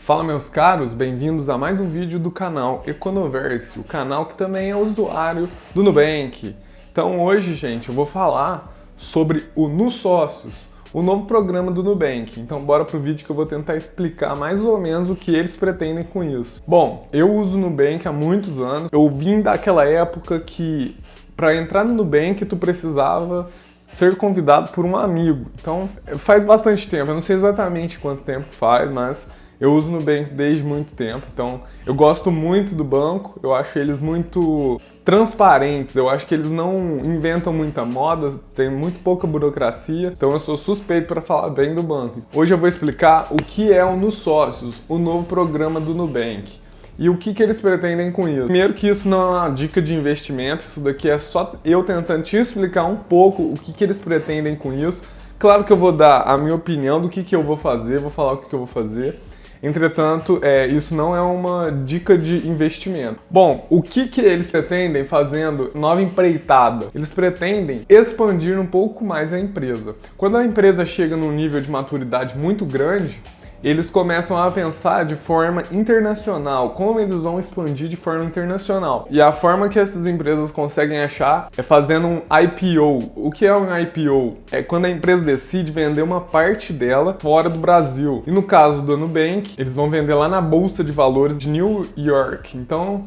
Fala meus caros, bem-vindos a mais um vídeo do canal Econoverse, o canal que também é usuário do Nubank. Então hoje, gente, eu vou falar sobre o NuSócios, o novo programa do Nubank. Então bora pro vídeo que eu vou tentar explicar mais ou menos o que eles pretendem com isso. Bom, eu uso o Nubank há muitos anos, eu vim daquela época que para entrar no Nubank tu precisava ser convidado por um amigo. Então faz bastante tempo, eu não sei exatamente quanto tempo faz, mas eu uso o Nubank desde muito tempo, então eu gosto muito do banco, eu acho eles muito transparentes, eu acho que eles não inventam muita moda, tem muito pouca burocracia, então eu sou suspeito para falar bem do banco. Hoje eu vou explicar o que é o NuSócios, o novo programa do Nubank. E o que eles pretendem com isso? Primeiro que isso não é uma dica de investimento, isso daqui é só eu tentando te explicar um pouco o que eles pretendem com isso. Claro que eu vou dar a minha opinião do que eu vou fazer, vou falar o que eu vou fazer. Entretanto, isso não é uma dica de investimento. Bom, o que eles pretendem fazendo nova empreitada? Eles pretendem expandir um pouco mais a empresa. Quando a empresa chega num nível de maturidade muito grande, eles começam a pensar de forma internacional, como eles vão expandir de forma internacional. E a forma que essas empresas conseguem achar é fazendo um IPO. O que é um IPO? É quando a empresa decide vender uma parte dela fora do Brasil. E no caso do Nubank, eles vão vender lá na Bolsa de Valores de New York. Então,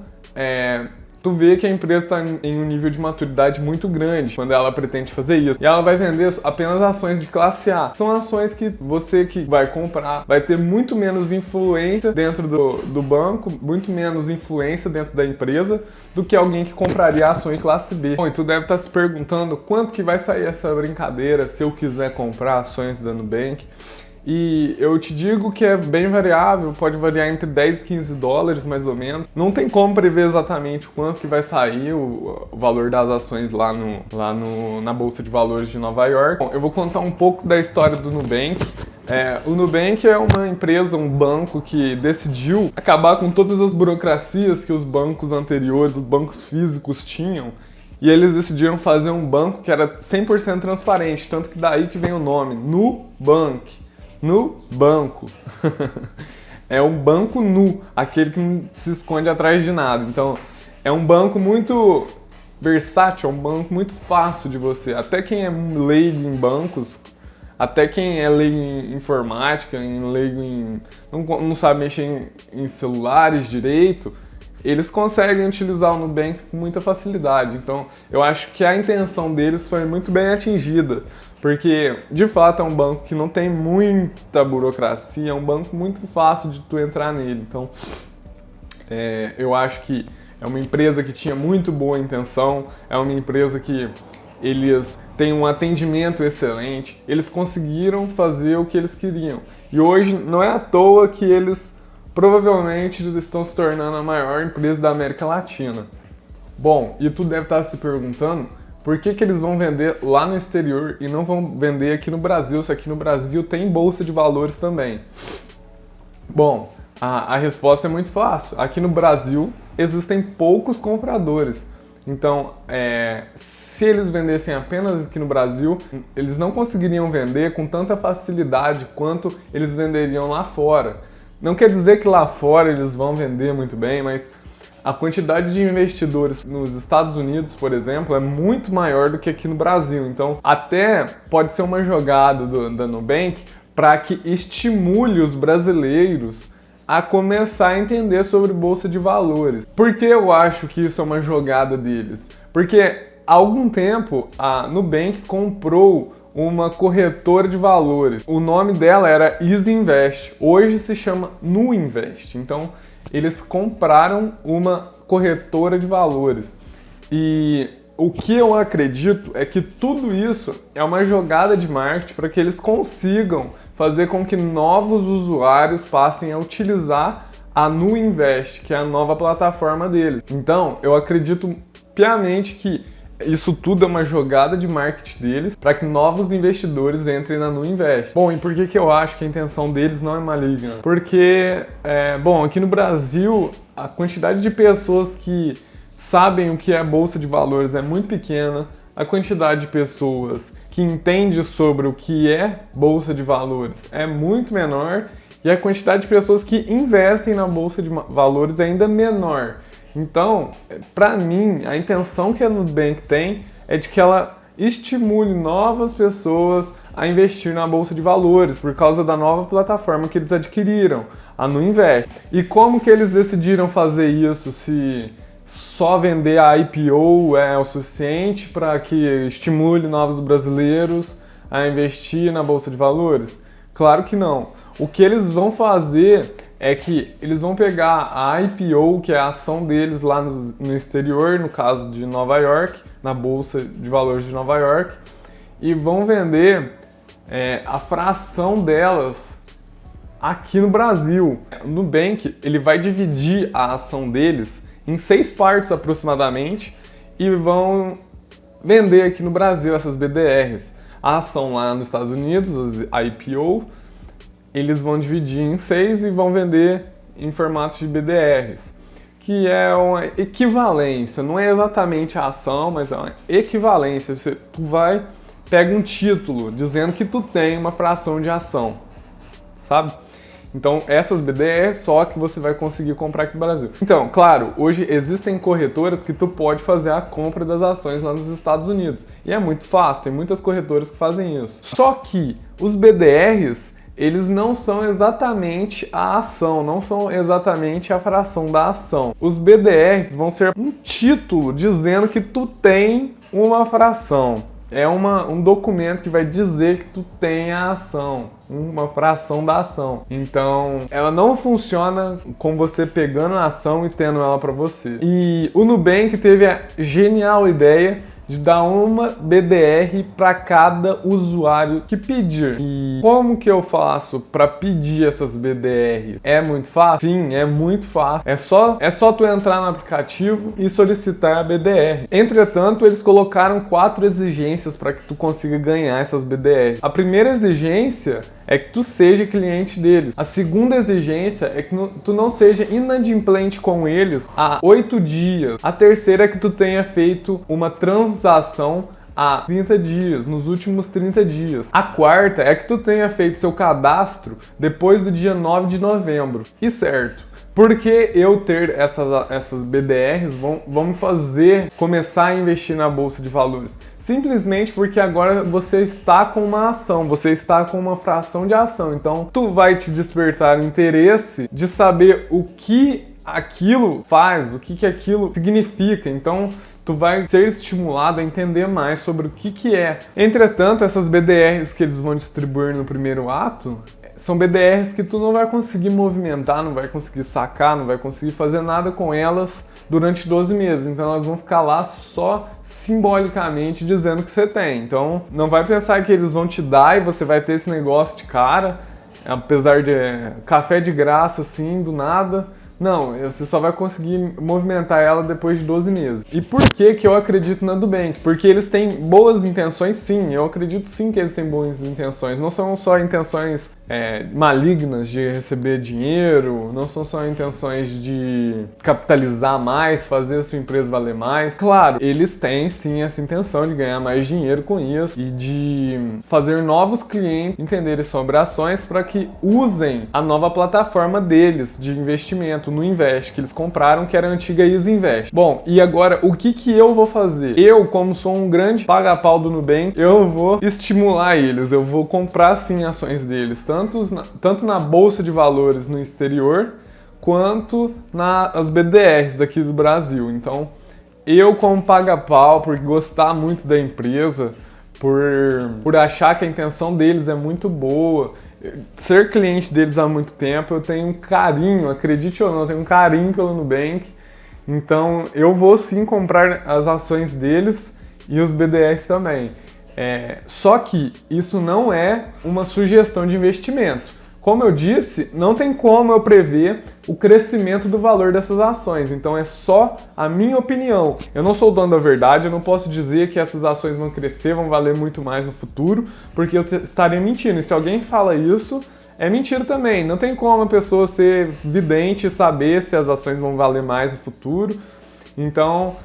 tu vê que a empresa está em um nível de maturidade muito grande quando ela pretende fazer isso. E ela vai vender apenas ações de classe A. São ações que você que vai comprar vai ter muito menos influência dentro do banco, muito menos influência dentro da empresa do que alguém que compraria ações de classe B. Bom, e tu deve estar se perguntando quanto que vai sair essa brincadeira se eu quiser comprar ações da Nubank. E eu te digo que é bem variável, pode variar entre 10 e 15 dólares mais ou menos. Não tem como prever exatamente quanto que vai sair o valor das ações lá na Bolsa de Valores de Nova York. Bom, eu vou contar um pouco da história do Nubank. O Nubank é uma empresa, um banco que decidiu acabar com todas as burocracias que os bancos anteriores, os bancos físicos tinham. E eles decidiram fazer um banco que era 100% transparente, tanto que daí que vem o nome, Nubank. No banco. É um banco nu, aquele que não se esconde atrás de nada. Então, é um banco muito versátil, é um banco muito fácil de você. Até quem é leigo em bancos, até quem é leigo em informática, não sabe mexer em celulares direito, eles conseguem utilizar o Nubank com muita facilidade. Então, eu acho que a intenção deles foi muito bem atingida, porque, de fato, é um banco que não tem muita burocracia, é um banco muito fácil de tu entrar nele. Então, eu acho que é uma empresa que tinha muito boa intenção, é uma empresa que eles têm um atendimento excelente, eles conseguiram fazer o que eles queriam. E hoje, não é à toa que eles provavelmente estão se tornando a maior empresa da América Latina. Bom, e tu deve estar se perguntando por que eles vão vender lá no exterior e não vão vender aqui no Brasil, se aqui no Brasil tem bolsa de valores também. Bom, a resposta é muito fácil. Aqui no Brasil existem poucos compradores. Então, se eles vendessem apenas aqui no Brasil, eles não conseguiriam vender com tanta facilidade quanto eles venderiam lá fora. Não quer dizer que lá fora eles vão vender muito bem, mas a quantidade de investidores nos Estados Unidos, por exemplo, é muito maior do que aqui no Brasil. Então, até pode ser uma jogada da Nubank para que estimule os brasileiros a começar a entender sobre bolsa de valores. Por que eu acho que isso é uma jogada deles? Porque há algum tempo a Nubank comprou uma corretora de valores. O nome dela era Easy Invest. Hoje se chama NuInvest. Então, eles compraram uma corretora de valores. E o que eu acredito é que tudo isso é uma jogada de marketing para que eles consigam fazer com que novos usuários passem a utilizar a NuInvest, que é a nova plataforma deles. Então, eu acredito piamente que isso tudo é uma jogada de marketing deles para que novos investidores entrem na NuInvest. Bom, e por que eu acho que a intenção deles não é maligna? Porque, aqui no Brasil, a quantidade de pessoas que sabem o que é bolsa de valores é muito pequena, a quantidade de pessoas que entende sobre o que é bolsa de valores é muito menor e a quantidade de pessoas que investem na bolsa de valores é ainda menor. Então, para mim, a intenção que a Nubank tem é de que ela estimule novas pessoas a investir na bolsa de valores por causa da nova plataforma que eles adquiriram, a Nuinvest. E como que eles decidiram fazer isso? Se só vender a IPO é o suficiente para que estimule novos brasileiros a investir na bolsa de valores? Claro que não. O que eles vão fazer é que eles vão pegar a IPO, que é a ação deles lá no exterior, no caso de Nova York, na Bolsa de Valores de Nova York, e vão vender a fração delas aqui no Brasil. O Nubank, ele vai dividir a ação deles em 6 partes aproximadamente e vão vender aqui no Brasil essas BDRs. A ação lá nos Estados Unidos, a IPO, eles vão dividir em 6 e vão vender em formatos de BDRs, que é uma equivalência, não é exatamente a ação, mas é uma equivalência. Tu pega um título dizendo que tu tem uma fração de ação, sabe? Então, essas BDRs só que você vai conseguir comprar aqui no Brasil. Então, claro, hoje existem corretoras que tu pode fazer a compra das ações lá nos Estados Unidos. E é muito fácil, tem muitas corretoras que fazem isso. Só que os BDRs, eles não são exatamente a ação, não são exatamente a fração da ação. Os BDRs vão ser um título dizendo que tu tem uma fração. É um documento que vai dizer que tu tem a ação, uma fração da ação. Então, ela não funciona com você pegando a ação e tendo ela para você. E o Nubank teve a genial ideia de dar uma BDR para cada usuário que pedir. E como que eu faço para pedir essas BDRs? É muito fácil? Sim, é muito fácil. É só tu entrar no aplicativo e solicitar a BDR. Entretanto, eles colocaram 4 exigências para que tu consiga ganhar essas BDRs. A primeira exigência é que tu seja cliente deles. A segunda exigência é que tu não seja inadimplente com eles há 8 dias. A terceira é que tu tenha feito uma transação há 30 dias, nos últimos 30 dias. A quarta é que tu tenha feito seu cadastro depois do dia 9 de novembro. E certo, porque eu ter essas BDRs vão me fazer começar a investir na bolsa de valores? Simplesmente porque agora você está com uma ação, você está com uma fração de ação. Então, tu vai te despertar o interesse de saber o que aquilo faz, o que aquilo significa. Então, tu vai ser estimulado a entender mais sobre o que é. Entretanto, essas BDRs que eles vão distribuir no primeiro ato são BDRs que tu não vai conseguir movimentar, não vai conseguir sacar, não vai conseguir fazer nada com elas durante 12 meses. Então elas vão ficar lá só simbolicamente dizendo que você tem. Então não vai pensar que eles vão te dar e você vai ter esse negócio de cara, apesar de café de graça assim, do nada. Não, você só vai conseguir movimentar ela depois de 12 meses. E por que eu acredito na Nubank? Porque eles têm boas intenções, sim. Eu acredito sim que eles têm boas intenções. Não são só intenções malignas de receber dinheiro, não são só intenções de capitalizar mais, fazer a sua empresa valer mais. Claro, eles têm sim essa intenção de ganhar mais dinheiro com isso e de fazer novos clientes entenderem sobre ações para que usem a nova plataforma deles de investimento, no Invest, que eles compraram, que era a antiga Easy Invest. Bom, e agora o que eu vou fazer? Eu, como sou um grande paga-pau do Nubank, eu vou estimular eles, eu vou comprar sim ações deles, tanto na bolsa de valores no exterior, quanto nas BDRs daqui do Brasil. Então, eu como paga-pau, por gostar muito da empresa, por achar que a intenção deles é muito boa, ser cliente deles há muito tempo, eu tenho um carinho, acredite ou não, eu tenho um carinho pelo Nubank. Então, eu vou sim comprar as ações deles e os BDRs também. Só que isso não é uma sugestão de investimento. Como eu disse, não tem como eu prever o crescimento do valor dessas ações. Então é só a minha opinião. Eu não sou o dono da verdade, eu não posso dizer que essas ações vão crescer, vão valer muito mais no futuro, porque eu estaria mentindo. E se alguém fala isso, é mentira também. Não tem como a pessoa ser vidente e saber se as ações vão valer mais no futuro. Então,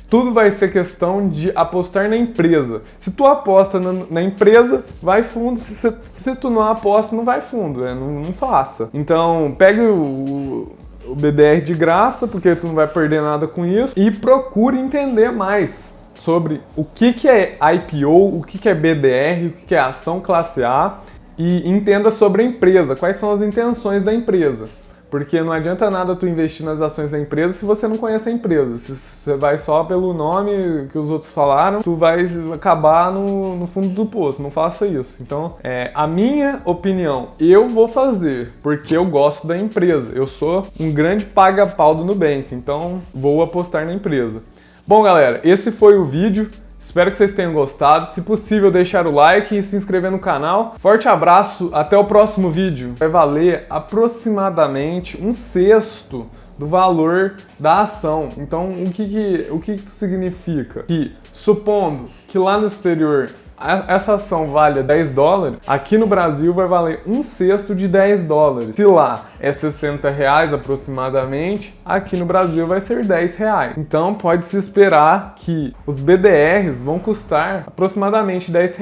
tudo vai ser questão de apostar na empresa. Se tu aposta na empresa, vai fundo. Se tu não aposta, não vai fundo. Não faça. Então, pegue o BDR de graça, porque tu não vai perder nada com isso. E procure entender mais sobre o que é IPO, o que é BDR, o que é ação classe A. E entenda sobre a empresa, quais são as intenções da empresa. Porque não adianta nada tu investir nas ações da empresa se você não conhece a empresa. Se você vai só pelo nome que os outros falaram, tu vai acabar no fundo do poço. Não faça isso. Então, a minha opinião, eu vou fazer, porque eu gosto da empresa. Eu sou um grande paga-pau do Nubank, então vou apostar na empresa. Bom, galera, esse foi o vídeo. Espero que vocês tenham gostado. Se possível, deixar o like e se inscrever no canal. Forte abraço, até o próximo vídeo. Vai valer aproximadamente 1/6 do valor da ação. Então, o que isso significa? Que, supondo que lá no exterior essa ação vale $10, aqui no Brasil vai valer 1/6 de $10. Se lá é R$60 aproximadamente, aqui no Brasil vai ser R$10. Então pode-se esperar que os BDRs vão custar aproximadamente R$10.